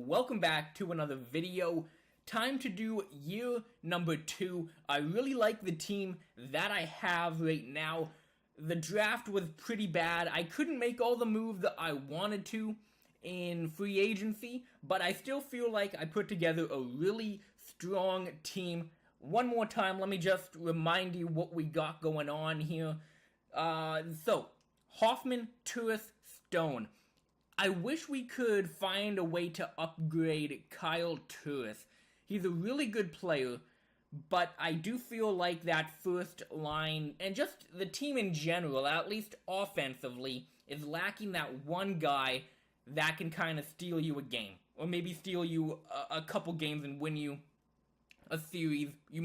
welcome back to another video. Time to do year number 2. I really like the team that I have right now. The draft was pretty bad. I couldn't make all the moves that I wanted to in free agency, but I still feel like I put together a really strong team. One more time, let me just remind you what we got going on here. So, Hoffman, Turris, Stone. I wish we could find a way to upgrade Kyle Turris. He's a really good player, but I do feel like that first line, and just the team in general, at least offensively, is lacking that one guy that can kind of steal you a game. Or maybe steal you a couple games and win you a series you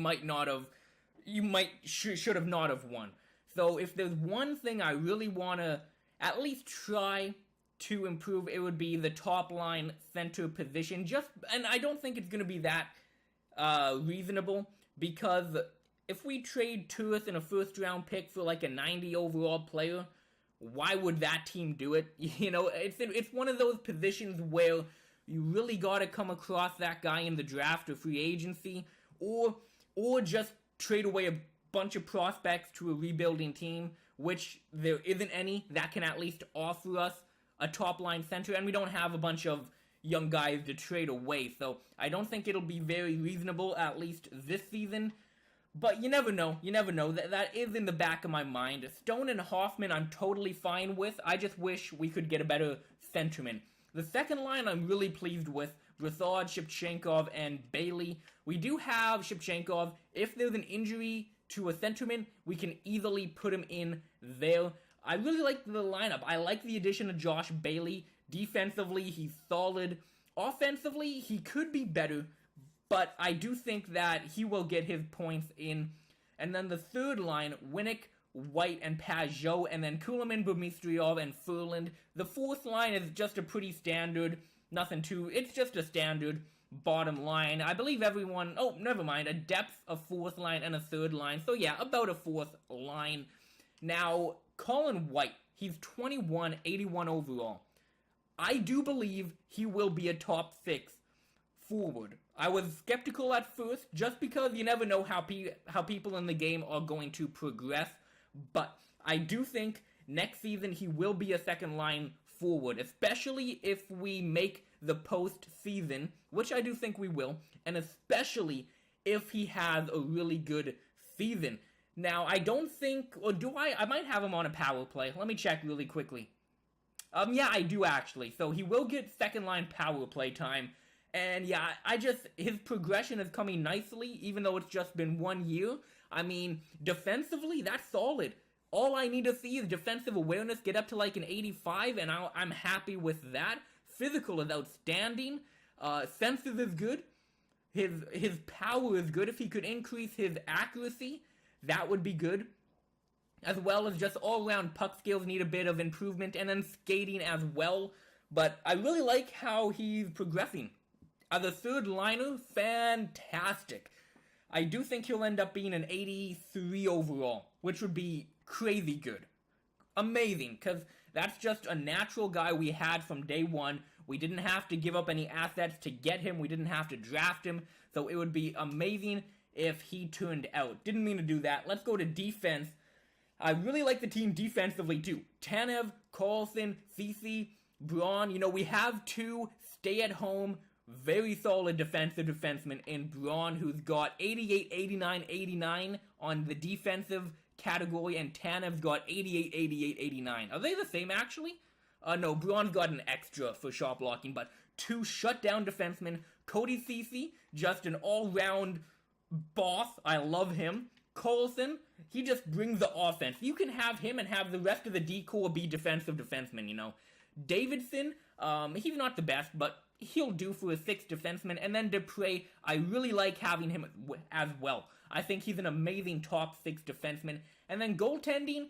should have not have won. So if there's one thing I really want to at least try to improve, it would be the top line center position. And I don't think it's going to be that reasonable, because if we trade Turris in a first round pick for like a 90 overall player, why would that team do it? You know, it's one of those positions where you really got to come across that guy in the draft or free agency, or just trade away a bunch of prospects to a rebuilding team, which there isn't any that can at least offer us a top-line center, and we don't have a bunch of young guys to trade away, so I don't think it'll be very reasonable, at least this season. But you never know. That is in the back of my mind. Stone and Hoffman I'm totally fine with. I just wish we could get a better centerman. The second line I'm really pleased with. Brassard, Shevchenkov, and Bailey. We do have Shevchenkov. If there's an injury to a centerman, we can easily put him in there. I really like the lineup. I like the addition of Josh Bailey. Defensively, he's solid. Offensively, he could be better, but I do think that he will get his points in. And then the third line, Winnick, White, and Pajot, and then Kulemin, Burmistriov, and Furland. The fourth line is just a pretty standard, it's just a standard bottom line. I believe a depth, a fourth line, and a third line. So yeah, about a fourth line. Now, Colin White, he's 21, 81 overall. I do believe he will be a top 6 forward. I was skeptical at first, just because you never know how people in the game are going to progress, but I do think next season he will be a second line forward, especially if we make the postseason, which I do think we will, and especially if he has a really good season. Now, I don't think, or do I? I might have him on a power play. Let me check really quickly. Yeah, I do actually. So he will get second line power play time. And yeah, his progression is coming nicely, even though it's just been 1 year. I mean, defensively, that's solid. All I need to see is defensive awareness get up to like an 85, and I'm happy with that. Physical is outstanding. Senses is good. His power is good. If he could increase his accuracy, that would be good. As well as just all-around puck skills need a bit of improvement, and then skating as well. But I really like how he's progressing. As a third liner, fantastic. I do think he'll end up being an 83 overall, which would be crazy good. Amazing, because that's just a natural guy we had from day one. We didn't have to give up any assets to get him. We didn't have to draft him. So it would be amazing if he turned out. Didn't mean to do that. Let's go to defense. I really like the team defensively too. Tanev, Carlson, Ceci, Braun. You know, we have two stay-at-home, very solid defensive defensemen in Braun, who's got 88, 89, 89 on the defensive category, and Tanev's got 88, 88, 89. Are they the same, actually? No, Braun's got an extra for shot blocking, but two shutdown defensemen. Cody Ceci, just an all-round boss. I love him. Carlson, he just brings the offense. You can have him and have the rest of the D-core be defensive defensemen, you know. Davidson, he's not the best, but he'll do for a 6th defenseman. And then Dupre, I really like having him as well. I think he's an amazing top 6 defenseman. And then goaltending,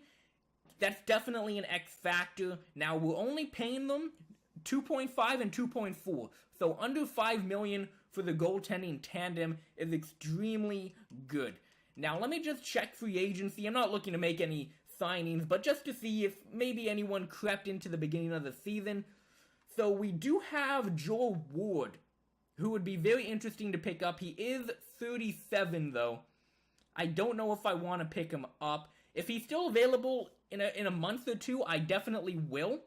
that's definitely an X factor. Now, we're only paying them 2.5 and 2.4. So under $5 million for the goaltending tandem is extremely good. Now, let me just check free agency. I'm not looking to make any signings, but just to see if maybe anyone crept into the beginning of the season. So we do have Joel Ward, who would be very interesting to pick up. He is 37, though. I don't know if I want to pick him up. If he's still available in a month or two, I definitely will.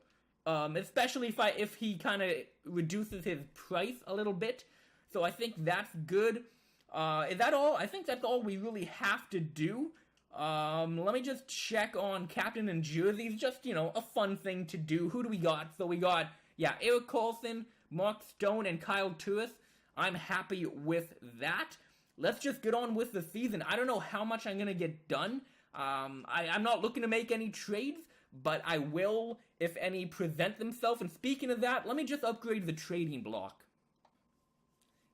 Especially if he kind of reduces his price a little bit. So I think that's good. Is that all? I think that's all we really have to do. Let me just check on captain and jerseys. Just, a fun thing to do. Who do we got? So we got, Erik Karlsson, Mark Stone, and Kyle Turris. I'm happy with that. Let's just get on with the season. I don't know how much I'm going to get done. I'm not looking to make any trades, but I will if any present themselves. And speaking of that, let me just upgrade the trading block.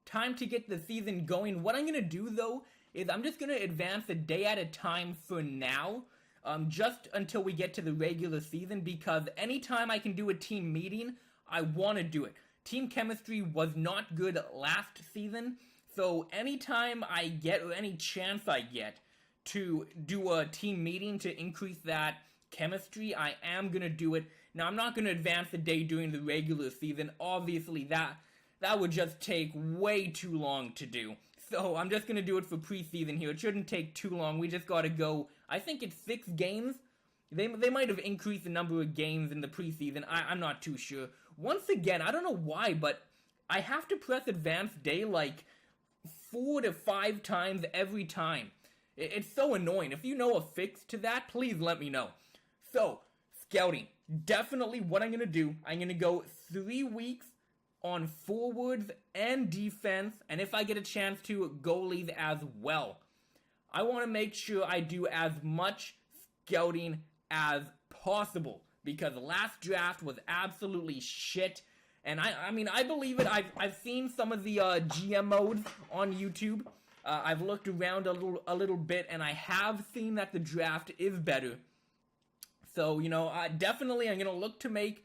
Time to get the season going. What I'm going to do, though, is I'm just going to advance a day at a time for now, just until we get to the regular season, because anytime I can do a team meeting, I want to do it. Team chemistry was not good last season, so anytime I get, or any chance I get, to do a team meeting to increase that chemistry, I am going to do it. Now, I'm not going to advance the day during the regular season. Obviously, that would just take way too long to do. So, I'm just going to do it for preseason here. It shouldn't take too long. We just got to go, I think it's 6 games. They might have increased the number of games in the preseason. I'm not too sure. Once again, I don't know why, but I have to press advanced day like 4 to 5 times every time. It's so annoying. If you know a fix to that, please let me know. So, scouting. Definitely what I'm going to do, I'm going to go 3 weeks on forwards and defense, and if I get a chance to, goalies as well. I want to make sure I do as much scouting as possible, because last draft was absolutely shit. And I believe it. I've seen some of the GM modes on YouTube. I've looked around a little bit, and I have seen that the draft is better. So, definitely I'm going to look to make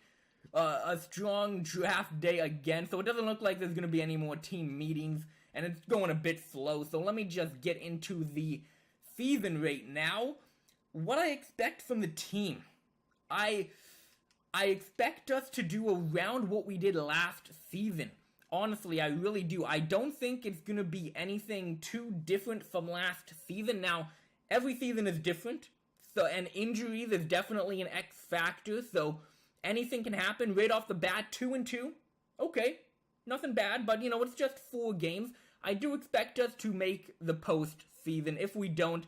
a strong draft day again. So it doesn't look like there's going to be any more team meetings, and it's going a bit slow. So let me just get into the season right now. What I expect from the team. I expect us to do around what we did last season. Honestly, I really do. I don't think it's going to be anything too different from last season. Now, every season is different. So, and injuries is definitely an X factor. So, anything can happen right off the bat. 2-2. Okay. Nothing bad. But, it's just 4 games. I do expect us to make the postseason. If we don't,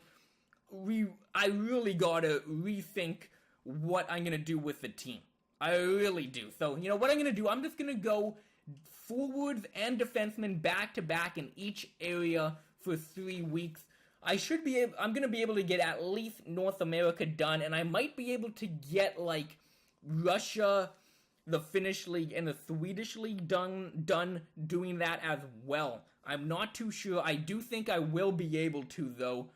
I really got to rethink what I'm going to do with the team. I really do. So, what I'm going to do, I'm just going to go forwards and defensemen back-to-back in each area for 3 weeks. I'm going to be able to get at least North America done, and I might be able to get, Russia, the Finnish league, and the Swedish league done doing that as well. I'm not too sure. I do think I will be able to, though.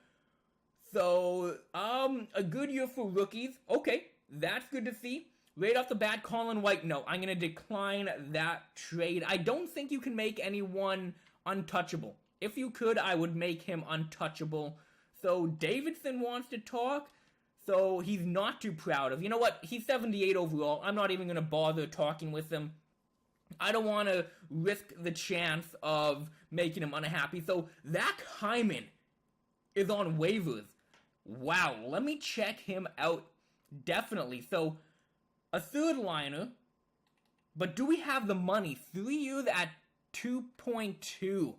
So, a good year for rookies. Okay, that's good to see. Right off the bat, Colin White, no, I'm going to decline that trade. I don't think you can make anyone untouchable. If you could, I would make him untouchable. So, Davidson wants to talk, so he's not too proud of. You know what? He's 78 overall. I'm not even going to bother talking with him. I don't want to risk the chance of making him unhappy. So, Zach Hyman is on waivers. Wow, let me check him out. Definitely. So, a third liner, but do we have the money? 3 years at 2.2.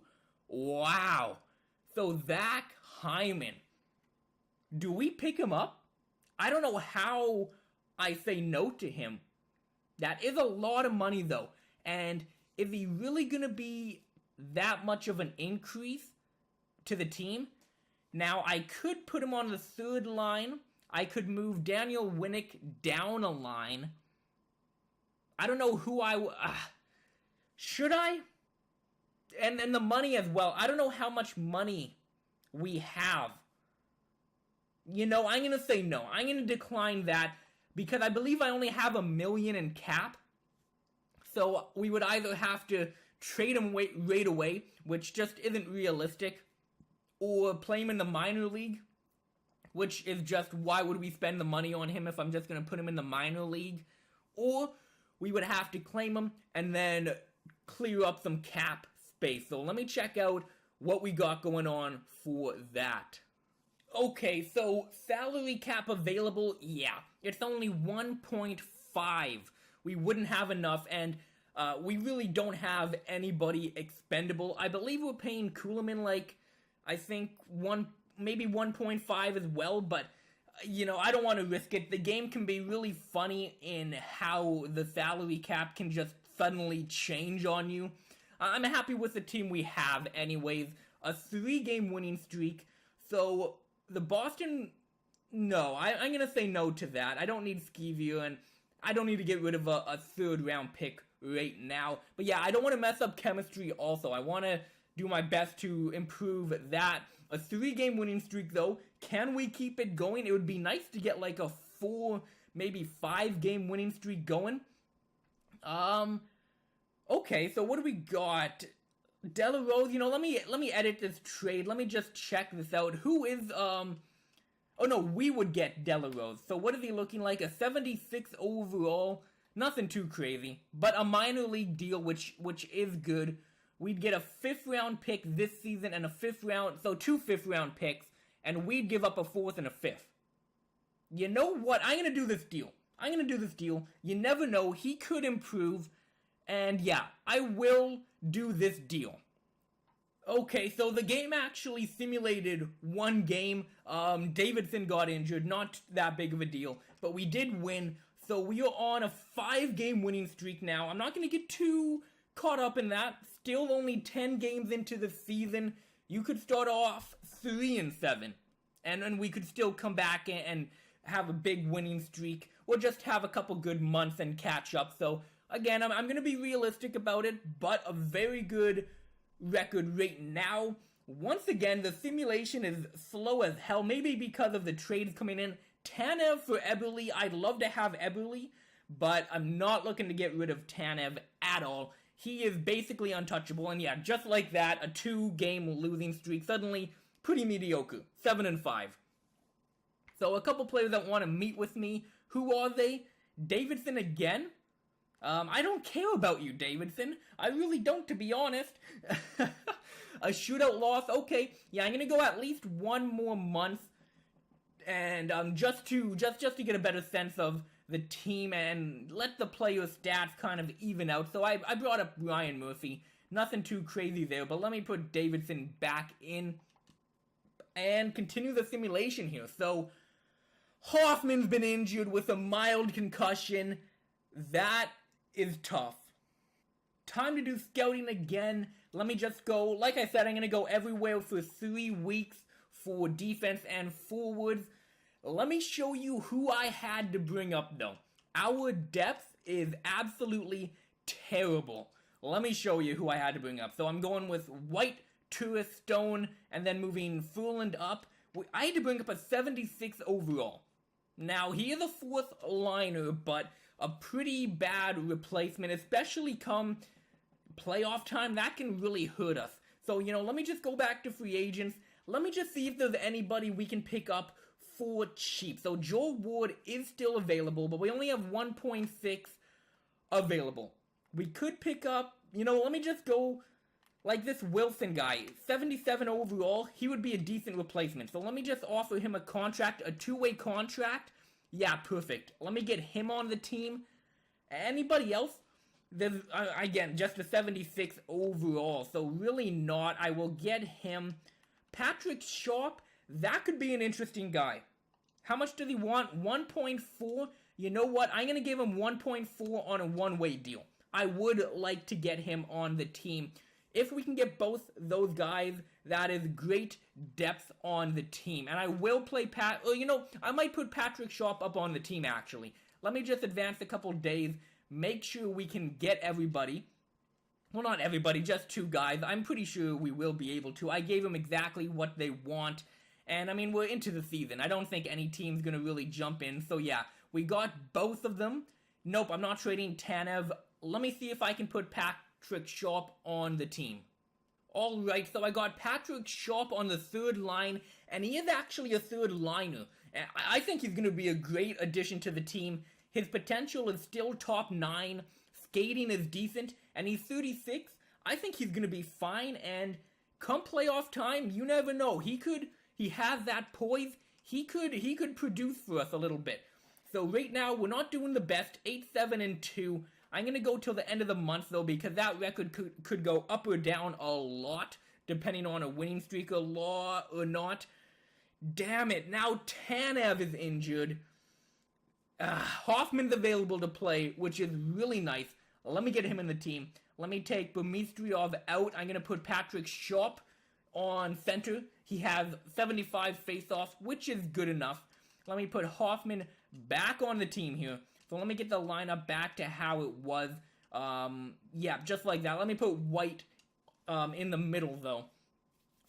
Wow. So Zach Hyman. Do we pick him up? I don't know how I say no to him. That is a lot of money, though. And is he really going to be that much of an increase to the team? Now, I could put him on the third line. I could move Daniel Winnick down a line. I don't know who should I? And the money as well. I don't know how much money we have. I'm going to say no. I'm going to decline that because I believe I only have $1 million in cap. So we would either have to trade him right away, which just isn't realistic, or play him in the minor league, which is just, why would we spend the money on him if I'm just going to put him in the minor league? Or we would have to claim him and then clear up some cap space. So let me check out what we got going on for that. Okay, so salary cap available, yeah, it's only 1.5. We wouldn't have enough, and we really don't have anybody expendable. I believe we're paying Kuhlman like, I think, maybe 1.5 as well, but, you know, I don't want to risk it. The game can be really funny in how the salary cap can just suddenly change on you. I'm happy with the team we have anyways. A 3-game winning streak, so the Boston, no, I'm going to say no to that. I don't need Skeevia, and I don't need to get rid of a 3rd-round pick right now. But yeah, I don't want to mess up chemistry also. I want to do my best to improve that. A 3-game winning streak, though, can we keep it going? It would be nice to get like a 4, maybe 5-game winning streak going. Okay, so what do we got? Delarose, you know, let me edit this trade. Let me just check this out. Who is, oh no, we would get Delarose. So what is he looking like? A 76 overall. Nothing too crazy, but a minor league deal, which is good. We'd get a 5th-round pick this season and a 5th round, so 2 5th-round picks, and we'd give up a 4th and a 5th. You know what? I'm going to do this deal. You never know. He could improve. And yeah, I will do this deal. Okay, so the game actually simulated 1 game. Davidson got injured, not that big of a deal, but we did win. So we are on a 5-game winning streak now. I'm not going to get too caught up in that. Still only 10 games into the season. You could start off 3-7, and then we could still come back and have a big winning streak, or just have a couple good months and catch up. So again, I'm going to be realistic about it, but a very good record right now. Once again, the simulation is slow as hell, maybe because of the trades coming in. Tanev for Eberle, I'd love to have Eberle, but I'm not looking to get rid of Tanev at all. He is basically untouchable, and yeah, just like that, a 2-game losing streak, suddenly pretty mediocre, 7-5. So a couple players that want to meet with me, who are they? Davidson again? I don't care about you, Davidson. I really don't, to be honest. A shootout loss, okay. Yeah, I'm gonna go at least 1 more month, and just to get a better sense of the team and let the player stats kind of even out. So I brought up Ryan Murphy. Nothing too crazy there, but let me put Davidson back in and continue the simulation here. So Hoffman's been injured with a mild concussion. That is tough. Time to do scouting again. Let me just go. Like I said, I'm going to go everywhere for 3 weeks for defense and forwards. Let me show you who I had to bring up, though. Our depth is absolutely terrible. Let me show you who I had to bring up. So I'm going with White, Turris, Stone, and then moving Furland up. I had to bring up a 76 overall. Now, he is a 4th liner, but a pretty bad replacement, especially come playoff time. That can really hurt us. So, you know, let me just go back to free agents. Let me just see if there's anybody we can pick up for cheap. So Joel Ward is still available, but we only have 1.6 available. We could pick up, you know, let me just go like this Wilson guy, 77 overall. He would be a decent replacement. So let me just offer him a contract, a 2-way contract. Yeah, perfect. Let me get him on the team. Anybody else? There's, again, just a 76 overall. So really not. I will get him. Patrick Sharp, that could be an interesting guy. How much does he want? 1.4? You know what? I'm going to give him 1.4 on a 1-way deal. I would like to get him on the team. If we can get both those guys, that is great depth on the team. And I will play I might put Patrick Sharp up on the team, actually. Let me just advance a couple days, make sure we can get everybody. Well, not everybody, just 2 guys. I'm pretty sure we will be able to. I gave them exactly what they want. And, I mean, we're into the season. I don't think any team's going to really jump in. So, yeah, we got both of them. Nope, I'm not trading Tanev. Let me see if I can put Patrick Sharp on the team. Alright, so I got Patrick Sharp on the 3rd line, and he is actually a 3rd liner. I think he's going to be a great addition to the team. His potential is still top 9. Skating is decent, and he's 36. I think he's going to be fine, and come playoff time, you never know. He has that poise. He could produce for us a little bit. So right now, we're not doing the best. 8-7-2. I'm going to go till the end of the month, though, because that record could go up or down a lot, depending on a winning streak or not. Damn it. Now Tanev is injured. Hoffman's available to play, which is really nice. Let me get him in the team. Let me take Burmistrov out. I'm going to put Patrick Sharp on center. He has 75 face-offs, which is good enough. Let me put Hoffman back on the team here. So let me get the lineup back to how it was. Yeah, just like that. Let me put White in the middle, though.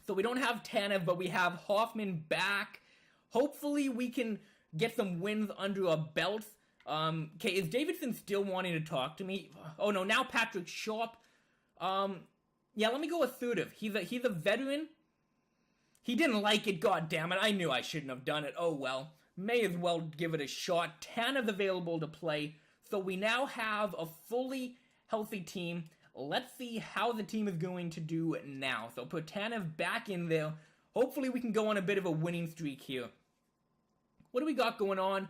So we don't have Tanev, but we have Hoffman back. Hopefully we can get some wins under our belts. Okay, is Davidson still wanting to talk to me? Oh no, now Patrick Sharp. Yeah, let me go assertive. He's a veteran. He didn't like it, god damn it. I knew I shouldn't have done it. Oh well. May as well give it a shot. Tanev's available to play. So we now have a fully healthy team. Let's see how the team is going to do now. So put Tanev back in there. Hopefully we can go on a bit of a winning streak here. What do we got going on?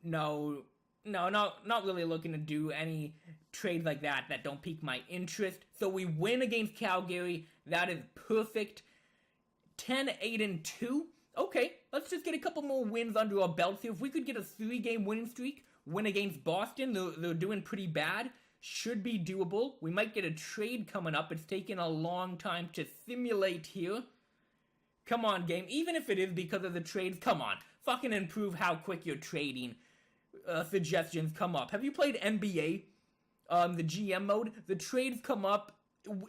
No, not really looking to do any trades like that don't pique my interest. So we win against Calgary. That is perfect. 10-8-2. Okay, let's just get a couple more wins under our belts here. If we could get a 3-game winning streak, win against Boston, they're doing pretty bad. Should be doable. We might get a trade coming up. It's taken a long time to simulate here. Come on, game. Even if it is because of the trades, come on. Fucking improve how quick your trading suggestions come up. Have you played NBA? The GM mode? The trades come up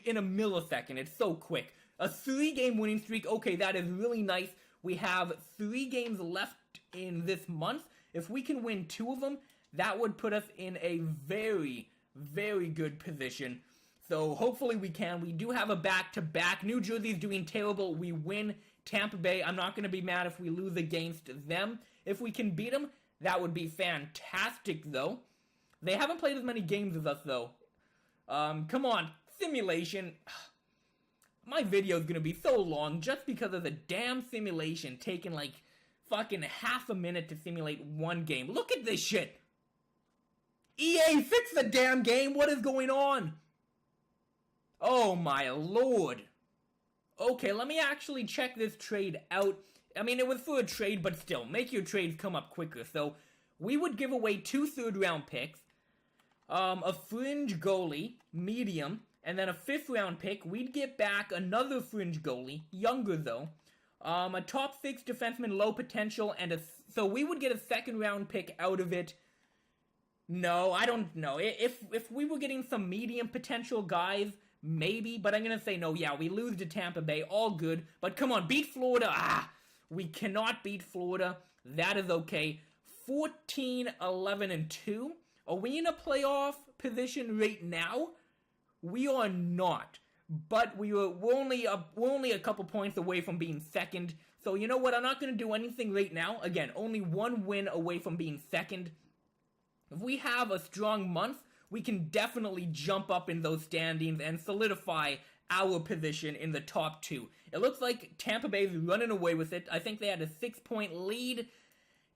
in a millisecond. It's so quick. A 3-game winning streak. Okay, that is really nice. We have 3 games left in this month. If we can win 2 of them, that would put us in a very, very good position. So hopefully we can. We do have a back-to-back. New Jersey's doing terrible. We win Tampa Bay. I'm not going to be mad if we lose against them. If we can beat them, that would be fantastic, though. They haven't played as many games as us, though. Come on. Simulation. My video is going to be so long just because of the damn simulation taking like fucking half a minute to simulate one game. Look at this shit. EA, fix the damn game. What is going on? Oh my lord. Okay, let me actually check this trade out. I mean, it was for a trade, but still, make your trades come up quicker. So, we would give away 2 third-round picks, a fringe goalie, medium, and then a 5th-round pick. We'd get back another fringe goalie, younger though, a top 6 defenseman, low potential, and so we would get a 2nd-round pick out of it. No, I don't know. If we were getting some medium potential guys, maybe, but I'm going to say no. Yeah, we lose to Tampa Bay. All good. But come on, beat Florida. We cannot beat Florida. That is okay. 14-11-2. Are we in a playoff position right now? We are not. But we're only a couple points away from being second. So you know what? I'm not going to do anything right now. Again, only 1 win away from being second. If we have a strong month, we can definitely jump up in those standings and solidify our position in the top 2. It looks like Tampa Bay is running away with it. I think they had a 6-point lead.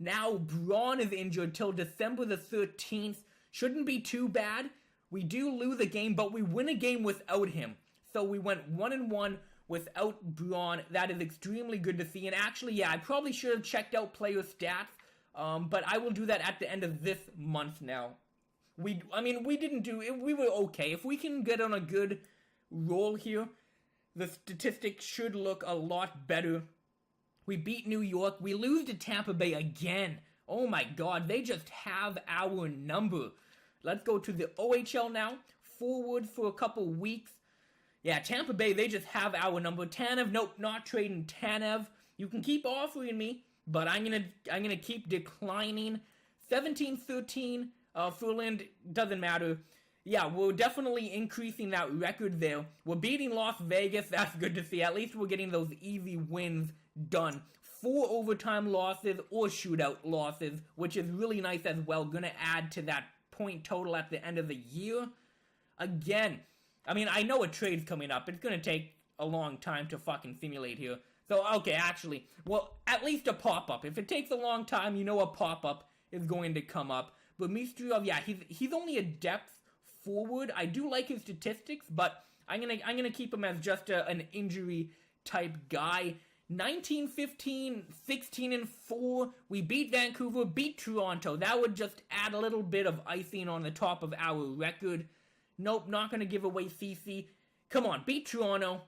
Now Braun is injured till December the 13th. Shouldn't be too bad. We do lose a game, but we win a game without him. So we went 1-1 without Braun. That is extremely good to see. And actually, yeah, I probably should have checked out player stats. But I will do that at the end of this month now. We didn't do it. We were okay. If we can get on a good roll here, the statistics should look a lot better. We beat New York. We lose to Tampa Bay again. Oh my god, they just have our number. Let's go to the OHL now. Forward for a couple weeks. Yeah, Tampa Bay, they just have our number. Tanev, nope, not trading Tanev. You can keep offering me, but I'm gonna keep declining. 17-13. Furland, doesn't matter. Yeah, we're definitely increasing that record there. We're beating Las Vegas. That's good to see. At least we're getting those easy wins done. 4 overtime losses or shootout losses, which is really nice as well. Gonna add to that point total at the end of the year. Again, I mean, I know a trade's coming up. It's gonna take a long time to fucking simulate here. So, okay, actually, well, at least a pop-up. If it takes a long time, you know a pop-up is going to come up. But Mistrov, yeah, he's only a depth forward. I do like his statistics, but I'm gonna keep him as just an injury type guy. 19-15, 16-4. We beat Vancouver, beat Toronto. That would just add a little bit of icing on the top of our record. Nope, not gonna give away CC. Come on, beat Toronto.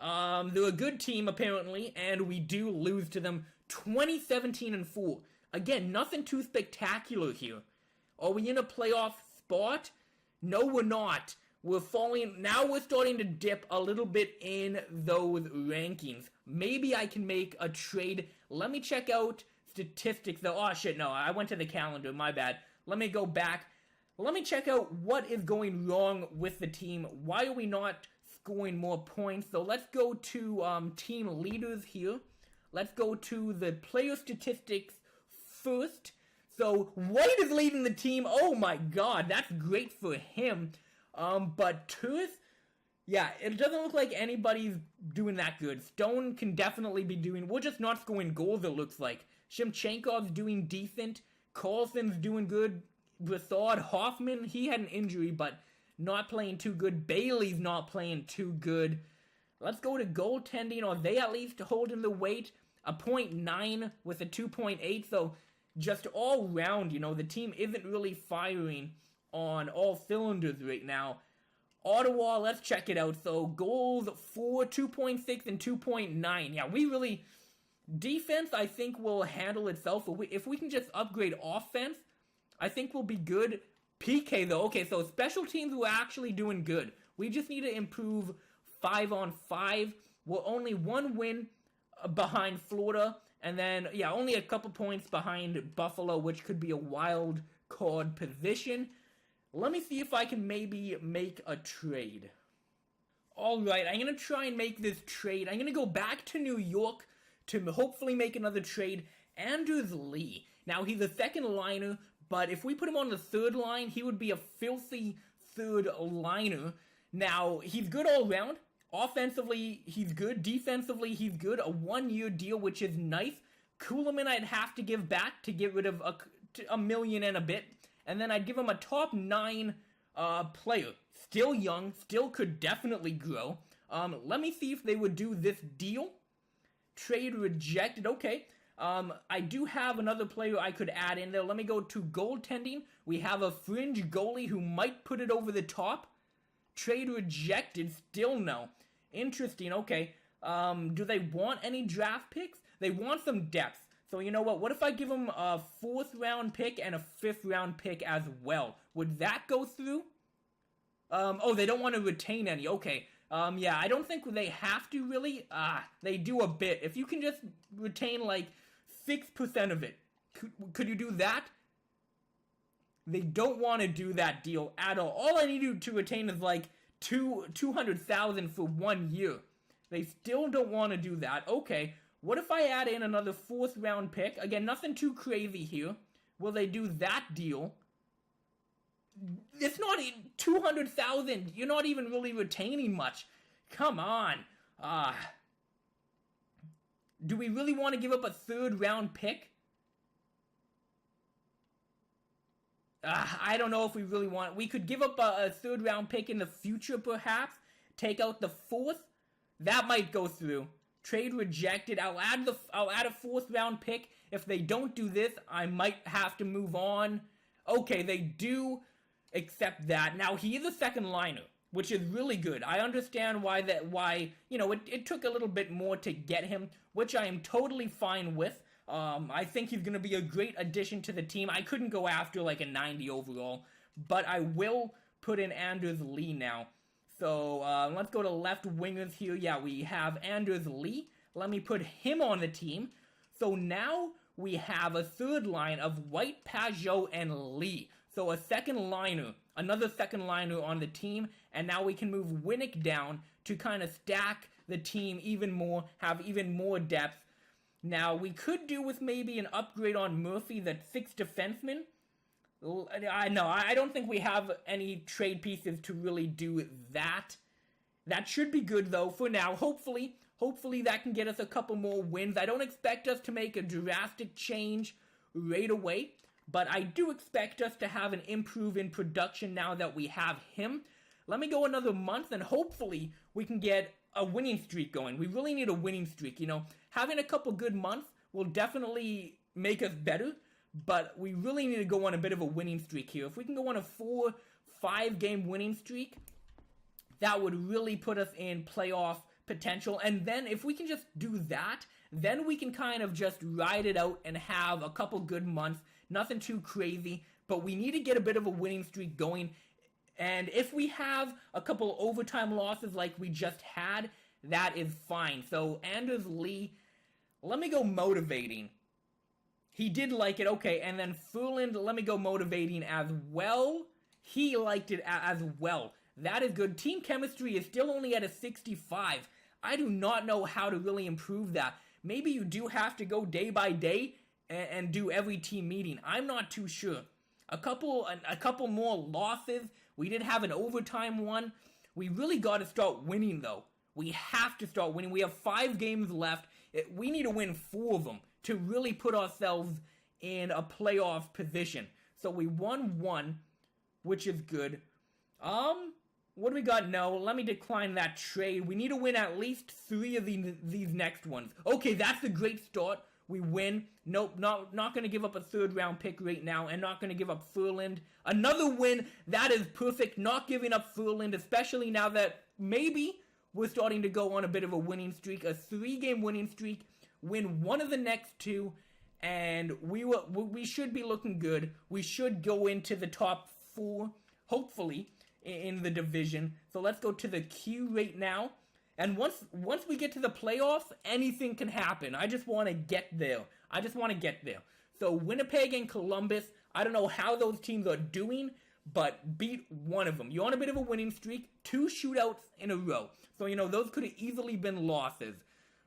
They're a good team apparently, and we do lose to them 20-17-4. Again, nothing too spectacular here. Are we in a playoff spot? No, we're not. We're falling. Now we're starting to dip a little bit in those rankings. Maybe I can make a trade. Let me check out statistics though. Oh shit, no, I went to the calendar, my bad. Let me go back. Let me check out what is going wrong with the team. Why are we not scoring more points? So let's go to team leaders here. Let's go to the player statistics first. So White is leading the team. Oh my god, that's great for him. But Turth, yeah, it doesn't look like anybody's doing that good. Stone can definitely be doing, we're just not scoring goals, it looks like. Shimchenkov's doing decent. Carlson's doing good. Brassard, Hoffman, he had an injury, but not playing too good. Bailey's not playing too good. Let's go to goaltending. Are they at least holding the weight? A 0.9 with a 2.8, so just all round, you know, the team isn't really firing on all cylinders right now. Ottawa, let's check it out. So goals for 2.6 and 2.9. Yeah, we really, defense I think will handle itself. If we can just upgrade offense, I think we'll be good. PK though, okay, so special teams we're actually doing good. We just need to improve 5-on-5. We're only 1 win behind Florida. And then, yeah, only a couple points behind Buffalo, which could be a wild card position. Let me see if I can maybe make a trade. Alright, I'm going to try and make this trade. I'm going to go back to New York to hopefully make another trade. Anders Lee. Now, he's a second liner, but if we put him on the third line, he would be a filthy third liner. Now, he's good all around. Offensively, he's good. Defensively, he's good. A 1-year deal, which is nice. Kuhlman, I'd have to give back to get rid of a million and a bit. And then I'd give him a top 9 player. Still young, still could definitely grow. Let me see if they would do this deal. Trade rejected. Okay. I do have another player I could add in there. Let me go to goaltending. We have a fringe goalie who might put it over the top. Trade rejected. Still no. Interesting. Okay. Do they want any draft picks? They want some depth. So you know what? What if I give them a 4th round pick and a 5th round pick as well? Would that go through? Oh, they don't want to retain any. Okay. Yeah, I don't think they have to really. They do a bit. If you can just retain like 6% of it, could you do that? They don't want to do that deal at all. All I need to retain is like 200,000 for 1 year. They still don't want to do that. Okay, what if I add in another 4th round pick? Again, nothing too crazy here. Will they do that deal? It's not 200,000. You're not even really retaining much. Come on. Do we really want to give up a 3rd round pick? I don't know if we really want. We could give up a 3rd round pick in the future, perhaps. Take out the 4th. That might go through. Trade rejected. I'll add a 4th round pick. If they don't do this, I might have to move on. Okay, they do accept that. Now he is a second liner, which is really good. I understand why you know it took a little bit more to get him, which I am totally fine with. I think he's going to be a great addition to the team. I couldn't go after like a 90 overall, but I will put in Anders Lee now. So let's go to left wingers here. Yeah, we have Anders Lee. Let me put him on the team. So now we have a 3rd line of White, Pajot, and Lee. So a second liner, another second liner on the team, and now we can move Winnick down to kind of stack the team even more, have even more depth. Now, we could do with maybe an upgrade on Murphy, that 6th defenseman. I don't think we have any trade pieces to really do that. That should be good, though, for now. Hopefully that can get us a couple more wins. I don't expect us to make a drastic change right away, but I do expect us to have an improve in production now that we have him. Let me go another month, and hopefully we can get a winning streak going. We really need a winning streak, Having a couple good months will definitely make us better, but we really need to go on a bit of a winning streak here. If we can go on a 4-5 game winning streak, that would really put us in playoff potential. And then if we can just do that, then we can kind of just ride it out and have a couple good months. Nothing too crazy, but we need to get a bit of a winning streak going. And if we have a couple overtime losses like we just had, that is fine. So Anders Lee, let me go motivating. He did like it, okay. And then Furland, let me go motivating as well. He liked it as well. That is good. Team chemistry is still only at a 65. I do not know how to really improve that. Maybe you do have to go day by day and do every team meeting. I'm not too sure. A couple more losses. We did have an overtime one. We really got to start winning, though. We have to start winning. We have 5 games left. We need to win 4 of them to really put ourselves in a playoff position. So we won 1, which is good. What do we got? No, let me decline that trade. We need to win at least 3 of these next ones. Okay, that's a great start. We win. Nope, not going to give up a 3rd round pick right now, and not going to give up Furland. Another win. That is perfect. Not giving up Furland, especially now that maybe we're starting to go on a bit of a winning streak. A 3-game winning streak. Win 1 of the next 2, and we should be looking good. We should go into the top 4, hopefully, in the division. So let's go to the queue right now. And once we get to the playoffs, anything can happen. I just want to get there. So Winnipeg and Columbus, I don't know how those teams are doing, but beat one of them. You're on a bit of a winning streak. 2 shootouts in a row. So, those could have easily been losses.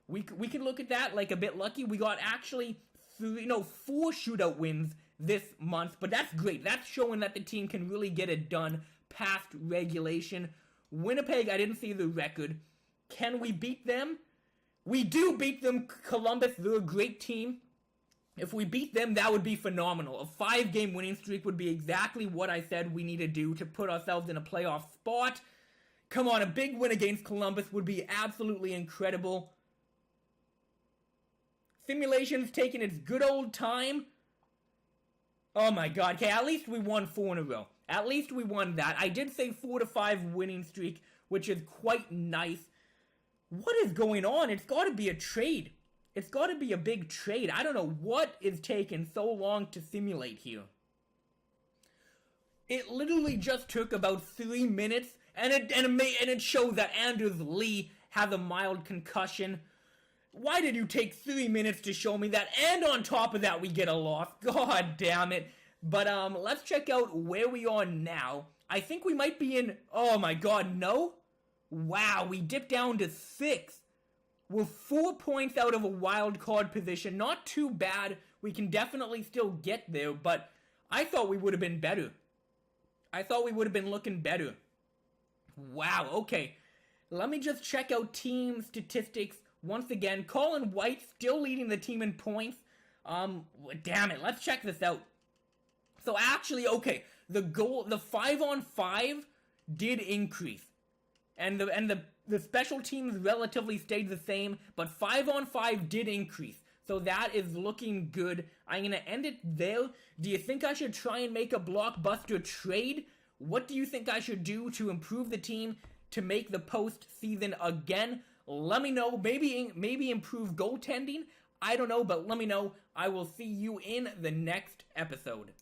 We could look at that like a bit lucky. We got actually 4 shootout wins this month, but that's great. That's showing that the team can really get it done past regulation. Winnipeg, I didn't see the record. Can we beat them? We do beat them, Columbus. They're a great team. If we beat them, that would be phenomenal. A 5-game winning streak would be exactly what I said we need to do to put ourselves in a playoff spot. Come on, a big win against Columbus would be absolutely incredible. Simulation's taking its good old time. Oh my god. Okay, at least we won 4 in a row. At least we won that. I did say 4 to 5 winning streak, which is quite nice. What is going on? It's got to be a trade. It's got to be a big trade. I don't know what is taking so long to simulate here. It literally just took about 3 minutes, and it shows that Anders Lee has a mild concussion. Why did you take 3 minutes to show me that? And on top of that, we get a loss. God damn it. But let's check out where we are now. I think we might be in... Oh my god, no? Wow, we dipped down to 6. We're 4 points out of a wild card position. Not too bad. We can definitely still get there, but I thought we would have been better. I thought we would have been looking better. Wow, okay. Let me just check out team statistics once again. Colin White still leading the team in points. Damn it, let's check this out. So actually, okay, the 5-on-5 did increase. And the special teams relatively stayed the same, but 5-on-5 did increase. So that is looking good. I'm going to end it there. Do you think I should try and make a blockbuster trade? What do you think I should do to improve the team to make the postseason again? Let me know. Maybe improve goaltending. I don't know, but let me know. I will see you in the next episode.